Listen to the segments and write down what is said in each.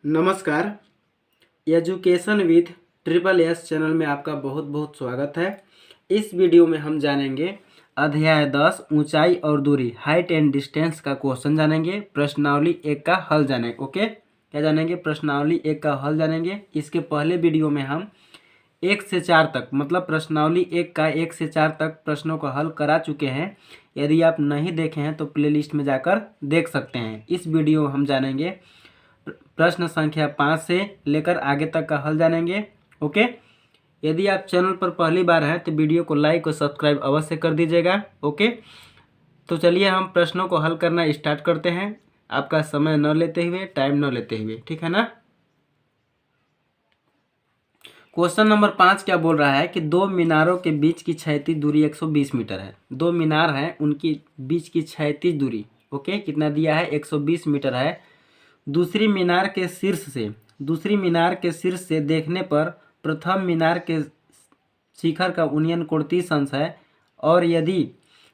नमस्कार। Education with triple S channel में आपका बहुत बहुत स्वागत है। इस वीडियो में हम जानेंगे अध्याय 10 ऊंचाई और दूरी हाइट एंड डिस्टेंस का क्वेश्चन जानेंगे। प्रश्नावली 1 का हल जानेंगे। ओके, क्या जानेंगे? प्रश्नावली 1 का हल जानेंगे। इसके पहले वीडियो में हम 1 से 4 तक मतलब प्रश्नावली 1 का 1 से 4 तक प्रश्नों का हल करा चुके हैं। यदि आप नहीं देखे हैं तो प्लेलिस्ट में जाकर देख सकते हैं। इस वीडियो में हम जानेंगे प्रश्न संख्या 5 से लेकर आगे तक का हल जानेंगे। ओके, यदि आप चैनल पर पहली बार हैं तो वीडियो को लाइक और सब्सक्राइब अवश्य कर दीजिएगा। ओके, तो चलिए हम प्रश्नों को हल करना स्टार्ट करते हैं, आपका समय न लेते हुए, टाइम न लेते हुए, ठीक है ना। क्वेश्चन नंबर 5 क्या बोल रहा है कि दो मीनारों के बीच की क्षैतिज दूरी 120 मीटर है। दो मीनार हैं, उनकी बीच की क्षैतिज दूरी ओके कितना दिया है? 120 मीटर है। दूसरी मीनार के शीर्ष से देखने पर प्रथम मीनार के शिखर का उन्नयन कोण 30 अंश है, और यदि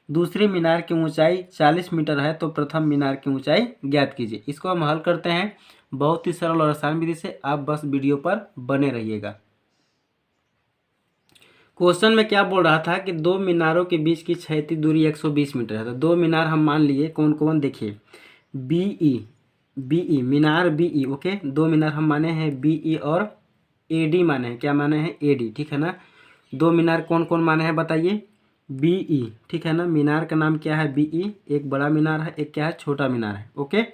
दूसरी मीनार की ऊंचाई 40 मीटर है तो प्रथम मीनार की ऊंचाई ज्ञात कीजिए। इसको हम हल करते हैं बहुत ही सरल और आसान विधि से। आप बस वीडियो पर बने रहिएगा। क्वेश्चन में क्या बोल रहा था कि दो मीनारों के बीच की क्षैतिज दूरी 120 मीटर है। तो दो मीनार हम मान लिए कौन कौन, देखिए बीई मीनार बीई। ओके, दो मीनार हम माने हैं बीई और एडी माने हैं। क्या माने हैं? एडी, ठीक है ना। दो मीनार कौन कौन माने हैं बताइए? बीई, ठीक है ना। मीनार का नाम क्या है? बीई। एक बड़ा मीनार है, एक क्या है? छोटा मीनार है। ओके,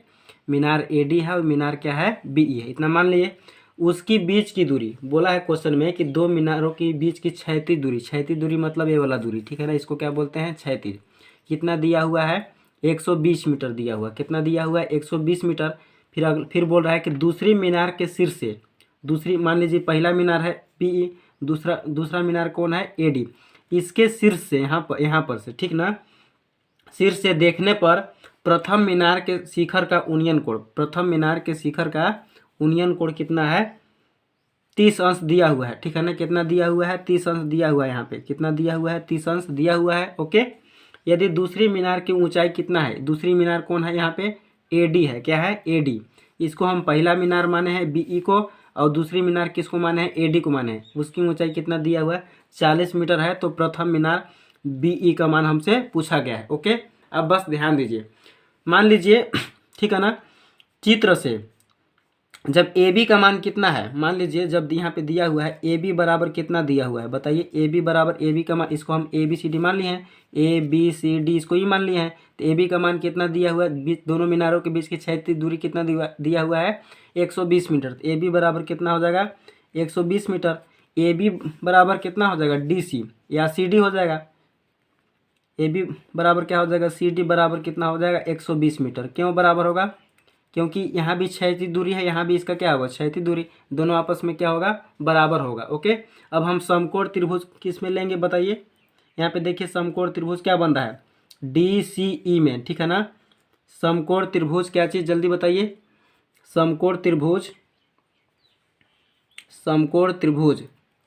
मीनार एडी है और मीनार क्या है? बीई है। इतना मान लिए। उसकी बीच की दूरी बोला है क्वेश्चन में कि दो मीनारों की बीच की क्षैतिज दूरी मतलब ये वाला दूरी, ठीक है ना। इसको क्या बोलते हैं? क्षैतिज। कितना दिया हुआ है? 120 मीटर दिया हुआ। कितना दिया हुआ है? 120 मीटर। फिर बोल रहा है कि दूसरी मीनार के शीर्ष से, दूसरी मान लीजिए पहला मीनार है पीई, दूसरा मीनार कौन है? एडी। इसके शीर्ष से यहाँ पर से, ठीक ना, शीर्ष से देखने पर प्रथम मीनार के शिखर का उन्नयन कोण, प्रथम मीनार के शिखर का उन्नयन कोण कितना है? 30 अंश दिया हुआ है, ठीक है ना। कितना दिया हुआ है? 30 अंश दिया हुआ है। यहाँ पे कितना दिया हुआ है? 30 अंश दिया हुआ है। ओके, यदि दूसरी मीनार की ऊंचाई कितना है? दूसरी मीनार कौन है यहाँ पे? एडी है। क्या है? एडी। इसको हम पहला मीनार माने हैं बीई को, और दूसरी मीनार किसको माने हैं? एडी को माने हैं। उसकी ऊंचाई कितना दिया हुआ है? 40 मीटर है। तो प्रथम मीनार बीई का मान हमसे पूछा गया है। ओके, अब बस ध्यान दीजिए। मान लीजिए, ठीक है ना, चित्र से जब ए बी का मान कितना है, मान लीजिए जब यहाँ पे दिया हुआ है ए बी बराबर कितना दिया हुआ है बताइए? ए बी बराबर ए बी का मान, इसको हम ए बी सी डी मान लिए हैं, ए बी सी डी इसको ही मान लिए हैं। तो ए बी का मान कितना दिया हुआ है? दोनों मीनारों के बीच की क्षैतिज दूरी कितना दिया हुआ है? 120 मीटर। तो ए बी बराबर कितना हो जाएगा? 120 मीटर। ए बी बराबर कितना हो जाएगा? डी सी या सी डी हो जाएगा। ए बी बराबर क्या हो जाएगा? सी डी बराबर कितना हो जाएगा? 120 मीटर। क्यों बराबर होगा? क्योंकि यहाँ भी क्षैतिज दूरी है, यहाँ भी इसका क्या होगा? क्षैतिज दूरी। दोनों आपस में क्या होगा? बराबर होगा। ओके, अब हम समकोण त्रिभुज किस में लेंगे बताइए? यहाँ पे देखिए समकोण त्रिभुज क्या बन रहा है? डी सी ई में, ठीक है ना। समकोण त्रिभुज क्या चीज़, जल्दी बताइए? समकोण त्रिभुज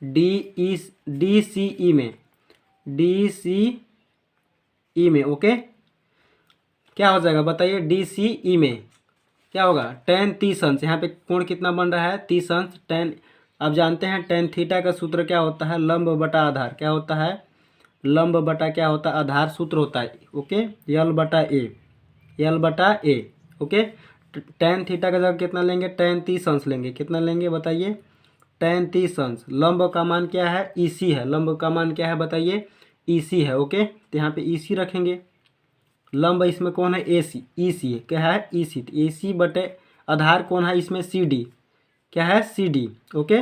डी सी ई में, डी सी ई में। ओके, क्या हो जाएगा बताइए? डी सी ई में क्या होगा? tan 30 अंश। यहाँ पे कोण कितना बन रहा है? 30 अंश। tan, अब जानते हैं tan थीटा का सूत्र क्या होता है? लंब बटा आधार। क्या होता है? लंब बटा क्या होता है? आधार सूत्र होता है। ओके, यल बटा ए। ओके, tan थीटा का जगह कितना लेंगे? tan 30 अंश लेंगे। कितना लेंगे बताइए? tan 30 अंश। लंब का मान क्या है? EC है। लंब का मान क्या है बताइए? EC है। ओके, तो यहाँ पे EC रखेंगे। लंब इसमें कौन है? AC, EC है। क्या है? EC। तो AC बटे आधार कौन है इसमें? CD। क्या है? CD। ओके,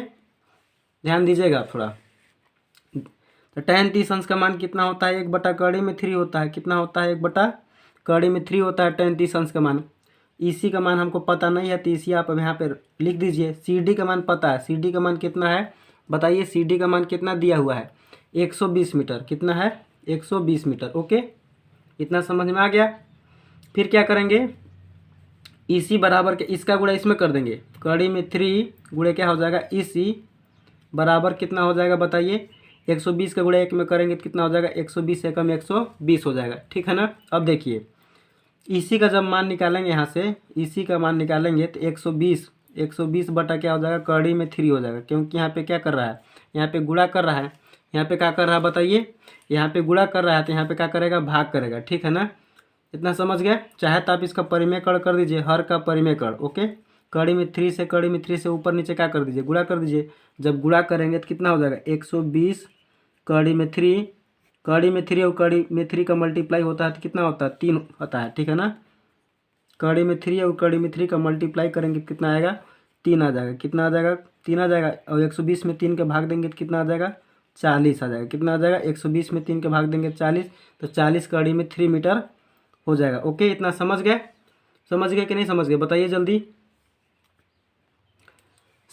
ध्यान दीजिएगा थोड़ा। तो tan 30 अंश का मान कितना होता है? 1/3 होता है। कितना होता है? 1/3 होता है tan 30 अंश का मान। EC का मान हमको पता नहीं है, तो EC आप अब यहाँ पर लिख दीजिए। CD का मान पता है। CD का मान कितना है बताइए? CD का मान कितना दिया हुआ है? 120 मीटर। कितना है? 120 मीटर। ओके, इतना समझ में आ गया। फिर क्या करेंगे? EC बराबर के इसका गुणा इसमें कर देंगे। कड़ी में 3 गुणे क्या हो जाएगा? EC बराबर कितना हो जाएगा बताइए? 120 का गुणा 1 में करेंगे तो कितना हो जाएगा? 120 एकम 120 हो जाएगा, ठीक है ना। अब देखिए EC का जब मान निकालेंगे, यहाँ से EC का मान निकालेंगे तो 120 120 बटा क्या हो जाएगा, कड़ी में 3 हो जाएगा, क्योंकि यहाँ पे क्या कर रहा है, यहाँ पे गुणा कर रहा है, यहाँ पे क्या कर रहा है बताइए, यहाँ पे गुणा कर रहा है, तो यहाँ पे क्या करेगा, भाग करेगा, ठीक है ना। इतना समझ गए। चाहे तो आप इसका परिमेय कर दीजिए, हर का परिमेय ओके। कड़ी में 3 से, कड़ी में 3 से ऊपर नीचे क्या कर दीजिए, गुणा कर दीजिए। जब गुणा करेंगे तो कितना हो जाएगा, 120 कड़ी में 3, कड़ी में 3 और कड़ी में 3 का मल्टीप्लाई होता है तो कितना होता है, 3 होता है, ठीक है ना। कड़ी में 3 और कड़ी में 3 का मल्टीप्लाई करेंगे तो कितना आएगा, 3 आ जाएगा। कितना आ जाएगा, 3 आ जाएगा। और 120 में 3 के भाग देंगे तो कितना आ जाएगा, 40 आ जाएगा। कितना आ जाएगा, 120 में 3 के भाग देंगे 40, तो 40 कड़ी में 3 मीटर हो जाएगा। ओके, इतना समझ गए, समझ गए कि नहीं समझ गए, बताइए जल्दी।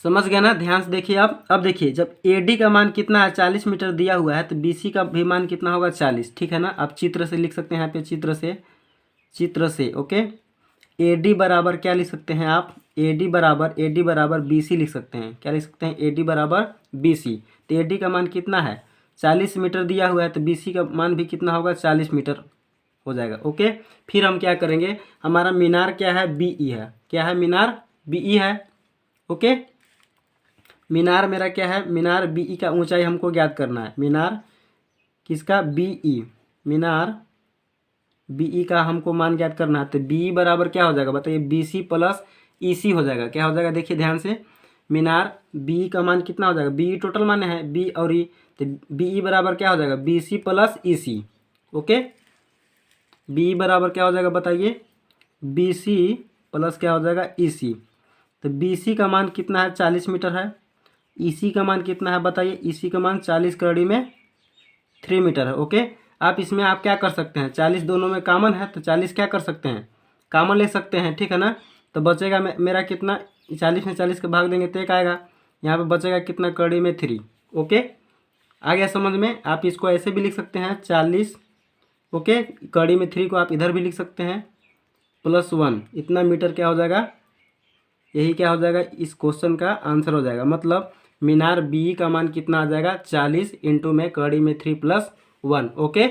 समझ गया ना, ध्यान से देखिए आप। अब देखिए, जब AD का मान कितना है, 40 मीटर दिया हुआ है, तो BC का भी मान कितना होगा, 40, ठीक है ना। आप चित्र से लिख सकते हैं यहाँ पे, चित्र से ओके। AD बराबर क्या लिख सकते हैं आप, AD बराबर BC लिख सकते हैं। क्या लिख सकते हैं, AD बराबर BC। तो AD का मान कितना है, 40 मीटर दिया हुआ है, तो BC का मान भी कितना होगा, 40 मीटर हो जाएगा। ओके, फिर हम क्या करेंगे, हमारा मीनार क्या है, BE है। क्या है, मीनार BE है। ओके, मीनार मेरा क्या है, मीनार BE का ऊंचाई हमको ज्ञात करना है। मीनार किसका, BE, मीनार BE का हमको मान ज्ञात करना है। तो BE बराबर क्या हो जाएगा बताइए, BC प्लस EC हो जाएगा। क्या हो जाएगा, देखिए ध्यान से, मीनार BE का मान कितना हो जाएगा, BE टोटल मान है B और E, तो BE बराबर क्या हो जाएगा, BC plus EC। Okay, BE बराबर क्या हो जाएगा बताइए, BC प्लस क्या हो जाएगा, EC। तो BC का मान कितना है, 40 मीटर है। EC का मान कितना है बताइए, EC का मान 40 कड़ी में 3 मीटर है। ओके, आप इसमें आप क्या कर सकते हैं, 40 दोनों में कॉमन है, तो 40 क्या कर सकते हैं, कॉमन ले सकते हैं, ठीक है ना। तो बचेगा मेरा कितना, 40 में 40 के भाग देंगे तो 1 आएगा। यहाँ पे बचेगा कितना, कड़ी में 3। ओके, आ गया समझ में। आप इसको ऐसे भी लिख सकते हैं, 40 ओके, कड़ी में 3 को आप इधर भी लिख सकते हैं, +1, इतना मीटर क्या हो जाएगा, यही क्या हो जाएगा, इस क्वेश्चन का आंसर हो जाएगा। मतलब मीनार BE का मान कितना आ जाएगा, 40 इंटू में कड़ी में 3 + 1। ओके,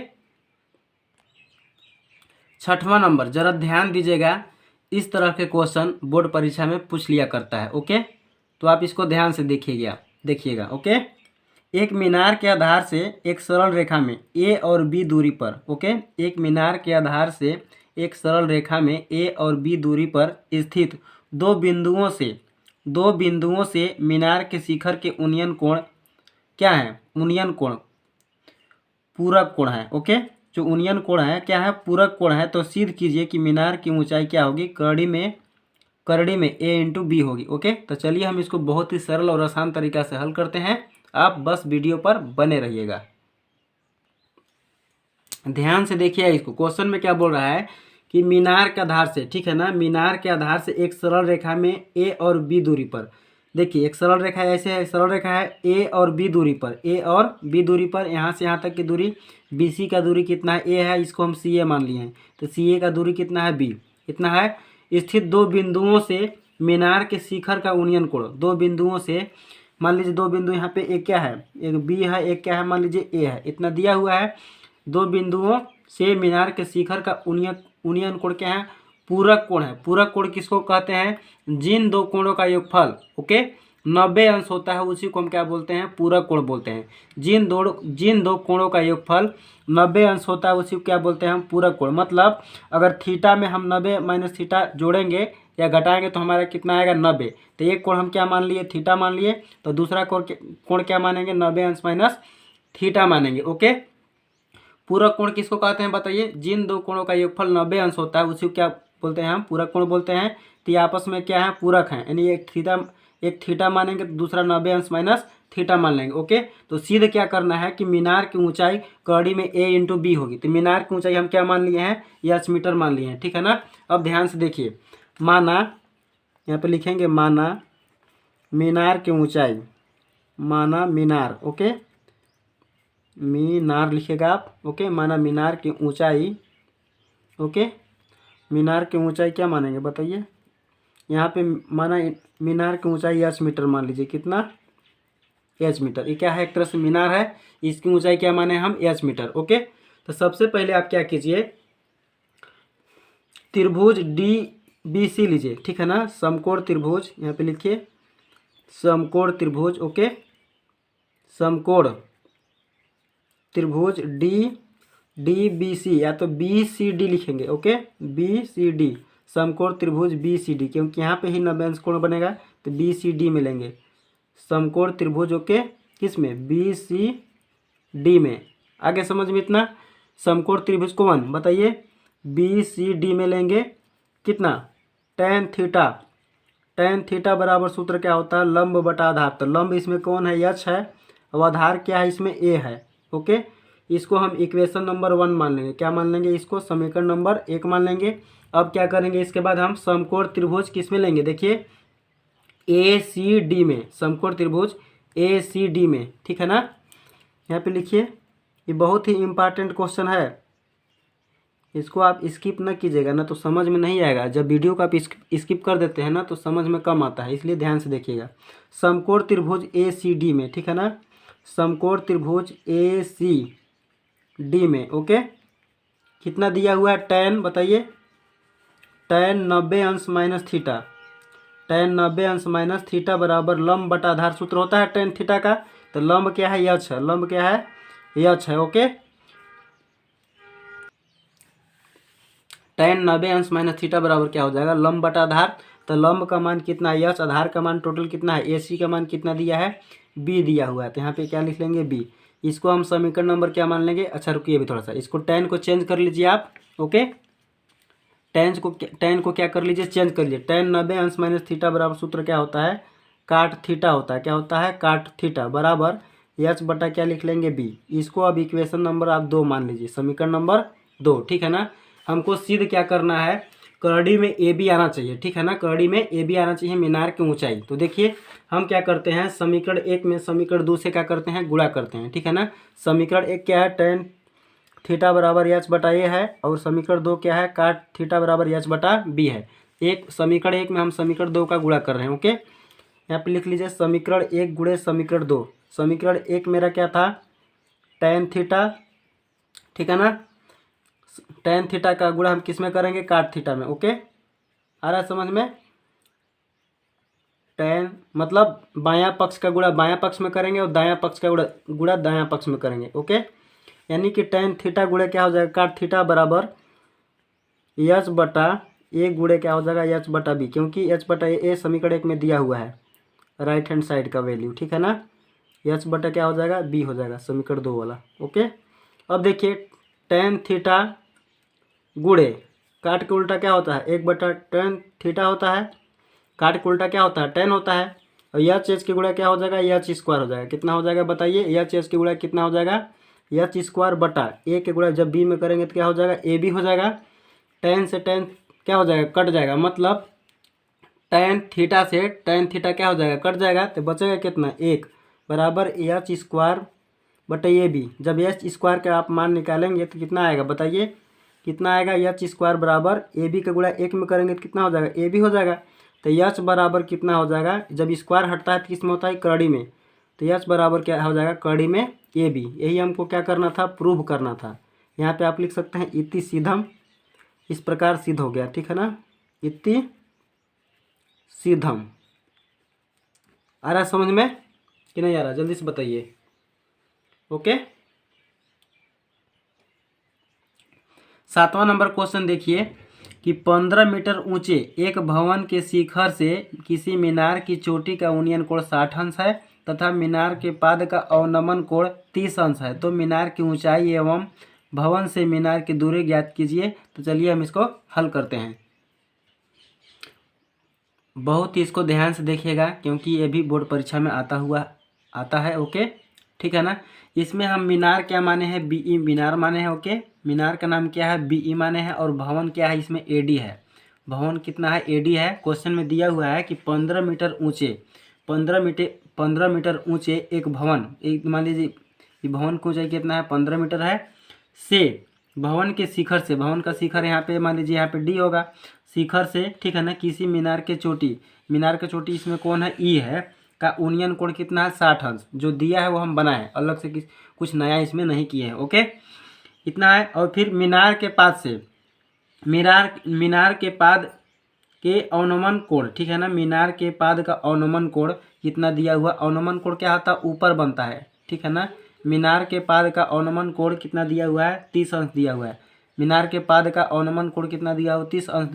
6वां नंबर, जरा ध्यान दीजिएगा, इस तरह के क्वेश्चन बोर्ड परीक्षा में पूछ लिया करता है। ओके, तो आप इसको ध्यान से देखिएगा। ओके, एक मीनार के आधार से एक सरल रेखा में A और B दूरी पर, ओके, एक मीनार के आधार से एक सरल रेखा में A और B दूरी पर स्थित दो बिंदुओं से मीनार के शिखर के उन्नयन कोण क्या है, उन्नयन कोण पूरक कोण है। ओके, जो उन्नयन कोण है क्या है, पूरक कोण है। तो सिद्ध कीजिए कि मीनार की ऊंचाई क्या होगी, करड़ी में A इंटू B होगी। ओके, तो चलिए हम इसको बहुत ही सरल और आसान तरीका से हल करते हैं। आप बस वीडियो पर बने रहिएगा, ध्यान से देखिए। इसको क्वेश्चन में क्या बोल रहा है कि मीनार के आधार से, ठीक है ना, मीनार के आधार से एक सरल रेखा में A और B दूरी पर, देखिए एक सरल रेखा ऐसे है, सरल रेखा है A और B दूरी पर, A और B दूरी पर, यहाँ से यहाँ तक की दूरी, BC का दूरी कितना है, A है, इसको हम CA मान लिए हैं, तो CA का दूरी कितना है, B, इतना है। स्थित दो बिंदुओं से मीनार के शिखर का उन्नयन कोण, दो बिंदुओं से, मान लीजिए दो बिंदु यहाँ पे, एक क्या है, एक B है, एक क्या है, मान लीजिए A है, इतना दिया हुआ है। दो बिंदुओं से मीनार के शिखर का उन्नयन कोण क्या है, पूरक कोण है। पूरक कोण किसको कहते हैं, जिन दो कोणों का योगफल, ओके, 90 अंश होता है, उसी को हम क्या बोलते हैं, पूरक कोण बोलते हैं। जिन दो कोणों का योगफल 90 अंश होता है, उसी को क्या बोलते हैं हम, पूरक कोण। मतलब अगर थीटा में हम 90 माइनस थीटा जोड़ेंगे या घटाएंगे तो हमारा कितना आएगा, 90। तो एक कोण हम क्या मान लिए, थीटा मान लिए, तो दूसरा कोण क्या मानेंगे, 90 अंश माइनस थीटा मानेंगे। ओके, पूरक कोण किसको कहते हैं बताइए, जिन दो कोणों का योगफल 90 अंश होता है, उसी को क्या बोलते हैं हम, पूरक कोण बोलते हैं। तो ये आपस में क्या है, पूरक हैं, यानी एक थीटा मानेंगे तो दूसरा 90 अंश माइनस थीटा मान लेंगे। ओके, तो सीधे क्या करना है कि मीनार की ऊंचाई कड़ी में A इंटू B होगी। तो मीनार की ऊंचाई हम क्या मान लिए हैं, H मीटर मान लिए हैं, ठीक है ना। अब ध्यान से देखिए, माना, यहाँ पे लिखेंगे माना मीनार की ऊंचाई, माना मीनार, ओके, मीनार लिखेगा आप। ओके, माना मीनार की ऊंचाई, ओके, मीनार की ऊंचाई क्या मानेंगे बताइए, यहाँ पे माना मीनार की ऊंचाई H मीटर मान लीजिए, कितना, H मीटर। ये क्या है, एक तरह से मीनार है, इसकी ऊंचाई क्या माने हम, H मीटर। ओके, तो सबसे पहले आप क्या कीजिए, त्रिभुज बी सी लीजिए, ठीक है ना। समकोण त्रिभुज यहाँ पे लिखिए, समकोण त्रिभुज, ओके। समकोण त्रिभुज डी डी बी सी, या तो बी सी डी लिखेंगे, ओके। बी सी डी, समकोण त्रिभुज बी सी डी, क्योंकि यहाँ पे ही नव्यांश कोण बनेगा तो बी सी डी में लेंगे समकोण त्रिभुज, ओके। किस में? बी सी डी में। आगे समझ में इतना। समकोण त्रिभुज कौन बताइए? बी सी डी में लेंगे कितना? tan theta. tan थीटा बराबर सूत्र क्या होता है? लंब बटा आधार। तो लंब इसमें कौन है? h है, और आधार क्या है? इसमें a है, ओके। इसको हम इक्वेशन नंबर 1 मान लेंगे। क्या मान लेंगे? इसको समीकरण नंबर 1 मान लेंगे। अब क्या करेंगे? इसके बाद हम समकोण त्रिभुज किस में लेंगे? देखिए ए सी डी में, समकोण त्रिभुज ए सी डी में, ठीक है ना। यहाँ पे लिखिए, ये बहुत ही इम्पॉर्टेंट क्वेश्चन है, इसको आप स्किप न कीजिएगा ना तो समझ में नहीं आएगा। जब वीडियो को आप स्किप कर देते हैं ना तो समझ में कम आता है, इसलिए ध्यान से देखिएगा। समकोण त्रिभुज ए सी डी में, ठीक है ना। समकोण त्रिभुज ए सी डी में, ओके। कितना दिया हुआ है? tan, बताइए। tan 90 अंश माइनस थीटा। tan 90 अंश माइनस थीटा बराबर लंब बटा आधार। सूत्र होता है tan थीटा का, तो लंब क्या है? यच है। लंब क्या है? यच है, ओके। tan 90 अंश माइनस थीटा बराबर क्या हो जाएगा? लंब बटा आधार। तो लंब का मान कितना है? यच। आधार का मान टोटल कितना है? ए सी का मान कितना दिया है? बी दिया हुआ है, तो यहाँ पे क्या लिख लेंगे? बी। इसको हम समीकरण नंबर क्या मान लेंगे? अच्छा रुकिए अभी थोड़ा सा, इसको tan को चेंज कर लीजिए आप, ओके। tan को क्या कर लीजिए? चेंज कर लीजिए। tan 90 अंश माइनस थीटा बराबर सूत्र क्या होता है? काट थीटा होता है। क्या होता है? काट थीटा बराबर एच बटा क्या लिख लेंगे? बी। इसको अब इक्वेशन नंबर आप 2 मान लीजिए, समीकरण नंबर 2, ठीक है ना। हमको सिद्ध क्या करना है? करड़ी में ए बी आना चाहिए, ठीक है ना। करड़ी में ए बी आना चाहिए, मीनार की ऊंचाई। तो देखिए हम क्या करते हैं, समीकरण 1 में समीकरण 2 से क्या करते हैं? गुणा करते हैं, ठीक है ना। समीकरण 1 क्या है? tan थीटा बराबर एच बटा ए है, और समीकरण 2 क्या है? काट थीटा बराबर एच बटा बी है। एक समीकरण 1 में हम समीकरण 2 का गुणा कर रहे हैं, ओके। यहाँ पे लिख लीजिए समीकरण 1 गुणे समीकरण 2। समीकरण 1 मेरा क्या था? tan थीटा, ठीक है ना। tan थीटा का गुणा हम किस में करेंगे? काट थीटा में, ओके। आ रहा है समझ में? tan मतलब बायां पक्ष का गुणा बायां पक्ष में करेंगे, और दायां पक्ष का गुणा दायां पक्ष में करेंगे, ओके। यानी कि tan थीटा गुणे क्या हो जाएगा? काट थीटा बराबर एच बटा ए गुणे क्या हो जाएगा? एच बटा बी, क्योंकि एच बटा ए समीकरण 1 में दिया हुआ है, राइट हैंड साइड का वैल्यू, ठीक है ना। एच बटा क्या हो जाएगा? बी हो जाएगा, समीकरण 2 वाला, ओके। अब देखिए tan थीटा गुणे काट के उल्टा क्या होता है? 1 बटा tan थीटा होता है, काट के उल्टा क्या होता है? tan होता है, और एच एच के गुणा क्या हो जाएगा? एच स्क्वायर हो जाएगा। कितना हो जाएगा बताइए? एच एच के गुणा कितना हो जाएगा? एच स्क्वायर बटा ए के गुणा जब बी में करेंगे तो क्या हो जाएगा? ए बी हो जाएगा। tan से tan क्या हो जाएगा? कट जाएगा, मतलब tan थीटा से tan थीटा क्या हो जाएगा? कट जाएगा, तो बचेगा कितना? 1 बराबर एच स्क्वायर बटा ए बी। जब एच स्क्वायर का आप मान निकालेंगे तो कितना आएगा बताइए? कितना आएगा? एच स्क्वायर बराबर ए बी का गुणा 1 में करेंगे तो कितना हो जाएगा? ए बी हो जाएगा। तो एच बराबर कितना हो जाएगा? जब स्क्वायर हटता है तो किस में होता है? करड़ी में। तो एच बराबर क्या हो जाएगा? करड़ी में ए बी। यही हमको क्या करना था? प्रूव करना था। यहाँ पे आप लिख सकते हैं इति सीधम, इस प्रकार सिद्ध हो गया, ठीक है ना। इति सीधम। आ रहा है समझ में कि नहीं आ रहा? जल्दी से बताइए, ओके। 7वां नंबर क्वेश्चन देखिए कि 15 मीटर ऊंचे एक भवन के शिखर से किसी मीनार की चोटी का उन्नयन कोण 60 अंश है तथा मीनार के पाद का अवनमन कोण 30 अंश है, तो मीनार की ऊंचाई एवं भवन से मीनार की दूरी ज्ञात कीजिए। तो चलिए हम इसको हल करते हैं। बहुत ही इसको ध्यान से देखिएगा, क्योंकि ये भी बोर्ड परीक्षा में आता है, ओके, ठीक है ना। इसमें हम मीनार क्या माने हैं? बीई मीनार माने हैं, ओके। मीनार का नाम क्या है? बीई माने हैं, और भवन क्या है? इसमें एडी है। भवन कितना है? एडी है। क्वेश्चन में दिया हुआ है कि 15 मीटर ऊंचे 15 मीटर ऊंचे एक भवन, एक मान लीजिए ये भवन की ऊंचाई कितना है? 15 मीटर है। से भवन के शिखर से, भवन का शिखर यहाँ पे मान लीजिए यहाँ पे डी होगा, शिखर से, ठीक है ना, किसी मीनार के चोटी, मीनार के चोटी इसमें कौन है? ई है, का उन्नयन कोण कितना है? 60 अंश। जो दिया है वो हम बनाए, अलग से कुछ नया इसमें नहीं किए हैं, ओके। इतना है। और फिर मीनार के पाद से, मीनार के पाद कि अवनमन कोण, ठीक है ना, मीनार के पाद का अवनमन कोण कितना दिया हुआ। अवनमन कोण क्या होता है, ऊपर बनता है, ठीक है ना। मीनार के पाद का अवनमन कोण कितना दिया हुआ है, 30 अंश दिया हुआ है। मीनार के पाद का अवनमन कोण कितना दिया हुआ, 30 अंश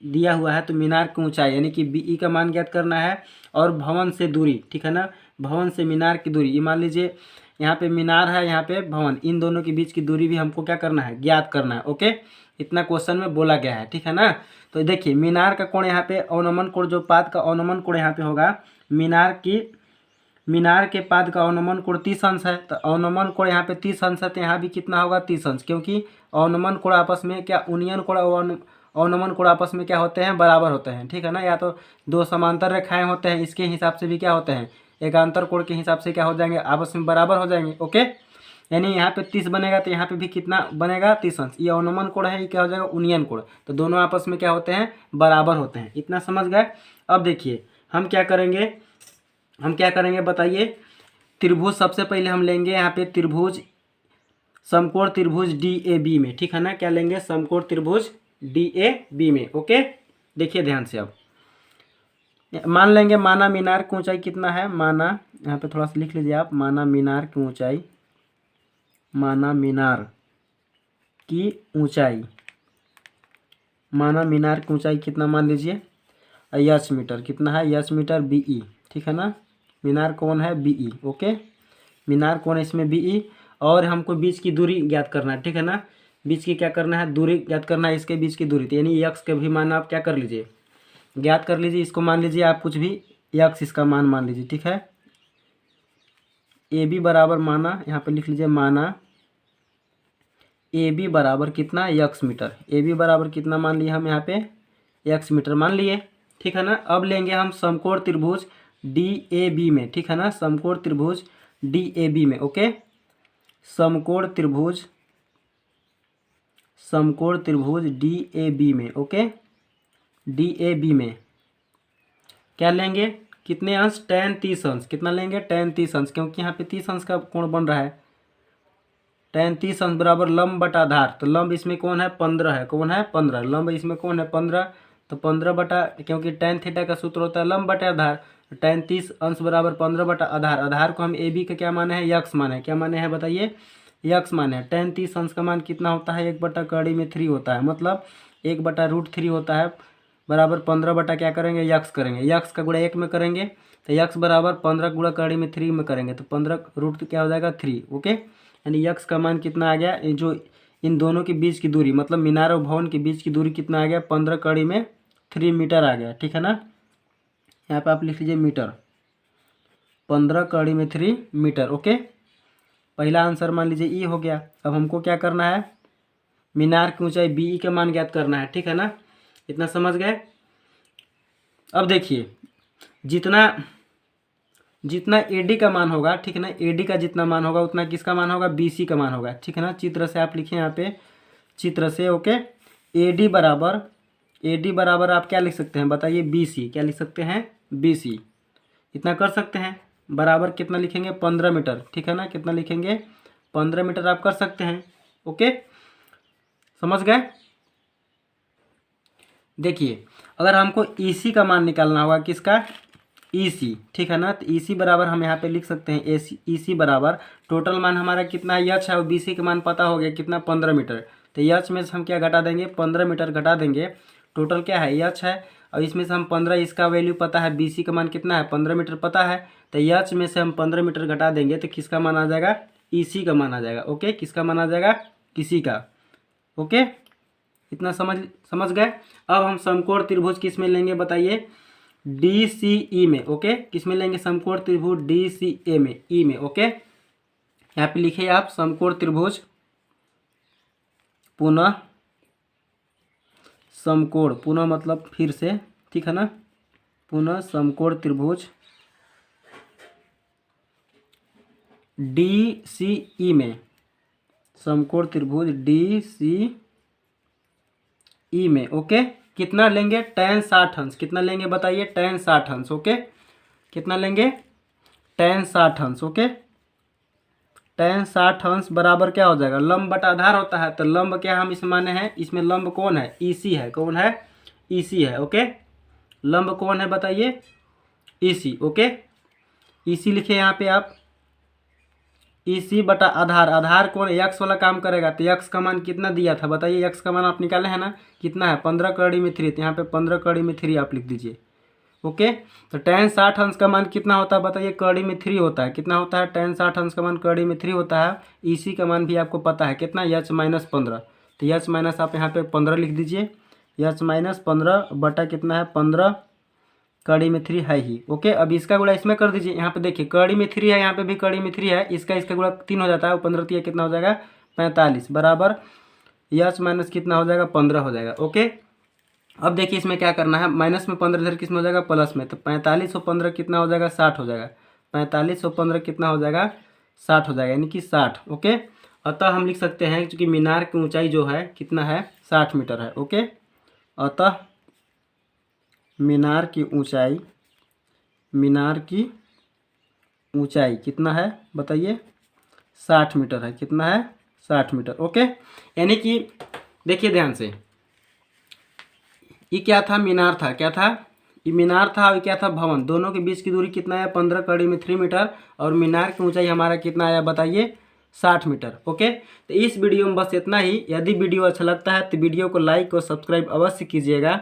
दिया हुआ है। तो मीनार की ऊंचाई यानी कि बीई का मान ज्ञात करना है और भवन से दूरी, ठीक है ना, भवन से मीनार की दूरी। ये मान लीजिए यहाँ पे मीनार है, यहाँ पे भवन, इन दोनों के बीच की दूरी भी हमको क्या करना है, ज्ञात करना है। ओके, इतना क्वेश्चन में बोला गया है, ठीक है ना। तो देखिए मीनार का कोण यहाँ पे अवनमन कोण, जो पाद का अवनमन कोण यहाँ पे होगा, मीनार के पाद का अवनमन कोण 30 अंश है। तो अवनमन कोण यहाँ पे 30 अंश है, तो यहाँ भी कितना होगा, 30 अंश, क्योंकि अवनमन कोण आपस में क्या, उन्नयन कोण अवनमन कोण आपस में क्या होते हैं, बराबर होते हैं, ठीक है ना। या तो दो समांतर रेखाएं होते हैं, इसके हिसाब से भी क्या होते हैं, एकांतर कोण के हिसाब से क्या हो जाएंगे, आपस में बराबर हो जाएंगे। ओके, यानी यहाँ पे 30 बनेगा तो यहाँ पे भी कितना बनेगा, 30 अंश। ये अवनमन कोण है, ये क्या हो जाएगा, उन्नयन कोण। तो दोनों आपस में क्या होते हैं, बराबर होते हैं। इतना समझ गए। अब देखिए हम क्या करेंगे बताइए। त्रिभुज सबसे पहले हम लेंगे यहाँ पे त्रिभुज, समकोण त्रिभुज DAB में, ठीक है ना। क्या लेंगे, समकोण त्रिभुज DAB में। ओके, देखिए ध्यान से। अब मान लेंगे माना मीनार की ऊंचाई कितना है, माना यहाँ पे थोड़ा सा लिख लीजिए आप, माना मीनार की ऊंचाई, माना मीनार की ऊंचाई, माना मीनार की ऊंचाई कितना मान लीजिए, यच मीटर। कितना है, यच मीटर BE, ठीक है ना। मीनार कौन है, BE। ओके, मीनार कौन है इसमें, BE। और हमको बीच की दूरी ज्ञात करना है, ठीक है ना। बीच की क्या करना है, दूरी ज्ञात करना है, इसके बीच की दूरी। तो यानी यक्स के भी मान आप क्या कर लीजिए, ज्ञात कर लीजिए। इसको मान लीजिए आप कुछ भी, यक्स इसका मान मान लीजिए, ठीक है। AB बराबर माना, यहाँ पे लिख लीजिए माना AB बराबर कितना, यक्स मीटर। AB बराबर कितना मान लिए हम यहाँ पे, यक्स मीटर मान लिए, ठीक है ना। अब लेंगे हम समकोण त्रिभुज DAB में, ठीक है ना, समकोण त्रिभुज DAB में। ओके, समकोण त्रिभुज DAB में। ओके, DAB में क्या लेंगे, कितने अंश, tan 30 अंश। कितना लेंगे, tan 30 अंश, क्योंकि यहाँ पे 30 अंश का कोण बन रहा है। tan 30 अंश बराबर लंब बटा आधार। तो लंब इसमें कौन है, 15 है। कौन है, 15। लंब इसमें कौन है, 15। तो 15 बटा, क्योंकि tan थीटा का सूत्र होता है लंब बटा आधार। tan 30 अंश बराबर 15 बटा आधार। आधार को हम AB का क्या माने हैं, यक्स माने हैं। क्या माने हैं बताइए, यक्स माने हैं। tan 30 अंश का मान कितना होता है, 1/3 में 3 होता है, मतलब 1/√3 होता है, बराबर 15 बटा क्या करेंगे, यक्स करेंगे। यक्स का गुणा 1 में करेंगे तो यक्स बराबर 15 गुणा कड़ी में 3 में करेंगे तो 15 रूट क्या हो जाएगा, 3। ओके, यानी यक्स का मान कितना आ गया, जो इन दोनों के बीच की दूरी, मतलब मीनार और भवन के बीच की दूरी कितना आ गया, 15 कड़ी में 3 मीटर आ गया, ठीक है ना। यहाँ पे आप लिख लीजिए मीटर, 15 कड़ी में 3 मीटर। ओके, पहला आंसर मान लीजिए ई हो गया। अब हमको क्या करना है, मीनार की ऊंचाई BE का मान ज्ञात करना है, ठीक है ना। इतना समझ गए। अब देखिए जितना AD का मान होगा, ठीक है ना, AD का जितना मान होगा उतना किसका मान होगा, BC का मान होगा, ठीक है ना। चित्र से आप लिखिए यहाँ पे, चित्र से। ओके, AD बराबर आप क्या लिख सकते हैं बताइए, BC। क्या लिख सकते हैं, BC। इतना कर सकते हैं, बराबर कितना लिखेंगे, 15 मीटर, ठीक है ना। कितना लिखेंगे, 15 मीटर आप कर सकते हैं। ओके, समझ गए। देखिए अगर हमको EC का मान निकालना होगा, किसका, EC, ठीक है ना। तो EC बराबर हम यहाँ पे लिख सकते हैं, EC बराबर टोटल मान हमारा कितना यच है और BC का मान पता हो गया कितना, 15 मीटर। तो यच में से हम क्या घटा देंगे, 15 मीटर घटा देंगे। टोटल क्या है, यच है, और इसमें से हम 15, इसका वैल्यू पता है, BC का मान कितना है, 15 मीटर पता है। तो यच में से हम 15 मीटर घटा देंगे तो किसका मान आ जाएगा, EC का मान आ जाएगा। ओके, किसका मान आ जाएगा, किसी का। ओके, इतना समझ गए। अब हम समकोण त्रिभुज किस में लेंगे बताइए, DCE में। ओके, किस में लेंगे, समकोण त्रिभुज DCA में, E में। ओके, यहाँ पे लिखिए आप, समकोण त्रिभुज, पुनः समकोण, पुनः मतलब फिर से, ठीक है ना, पुनः समकोण त्रिभुज DCE में, समकोण त्रिभुज DCE में। ओके, कितना लेंगे, tan 60 अंश। कितना लेंगे बताइए, tan 60 अंश। ओके, कितना लेंगे, tan 60 अंश। ओके, tan 60 अंश बराबर क्या हो जाएगा, लंब बटा आधार होता है। तो लंब क्या हम इसमें माने हैं, इसमें लंब कौन है, EC है। कौन है, ईसी है। ओके, लंब कौन है बताइए, ईसी। ओके, ईसी लिखे यहाँ पे आप, ईसी बटा आधार, आधार कौन, यक्स वाला काम करेगा, तो यक्स का मान कितना दिया था बताइए, यक्स का मान आप निकाले हैं ना, कितना है 15 कड़ी में 3, तो यहाँ पे 15 कड़ी में 3 आप लिख दीजिए। ओके, तो tan 60 अंश का मान कितना होता है बताइए, कड़ी में 3 होता है, कितना होता है tan 60 अंश का मान कड़ी में 3 होता है। ईसी का मान भी आपको पता है कितना, h माइनस 15, तो h माइनस आप यहाँ पे 15 लिख दीजिए, h माइनस 15 बटा कितना है 15 कड़ी में 3 है ही। ओके, अब इसका गुणा इसमें कर दीजिए, यहाँ पे देखिए कड़ी में 3 है, यहाँ पे भी कड़ी में 3 है, इसका गुणा 3 हो जाता है, 15 3 कितना हो जाएगा 45 बराबर h माइनस कितना हो जाएगा 15 हो जाएगा। ओके, अब देखिए इसमें क्या करना है, माइनस में 15 इधर किस में हो जाएगा प्लस में, तो 45 और 15 कितना हो जाएगा 60 हो जाएगा, 45 और 15 कितना हो जाएगा 60 हो जाएगा, यानी कि 60। ओके, अतः हम लिख सकते हैं क्योंकि मीनार की ऊंचाई जो है कितना है 60 मीटर है। ओके, अतः मीनार की ऊंचाई कितना है बताइए 60 मीटर है, कितना है 60 मीटर। ओके, यानी कि देखिए ध्यान से, ये क्या था, मीनार था, क्या था, ये मीनार था, और क्या था भवन, दोनों के बीच की दूरी कितना है 15 कड़ी में 3 मीटर, और मीनार की ऊंचाई हमारा कितना आया बताइए 60 मीटर। ओके, तो इस वीडियो में बस इतना ही। यदि वीडियो अच्छा लगता है तो वीडियो को लाइक और सब्सक्राइब अवश्य कीजिएगा।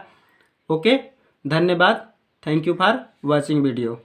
ओके, धन्यवाद, thank you for watching video.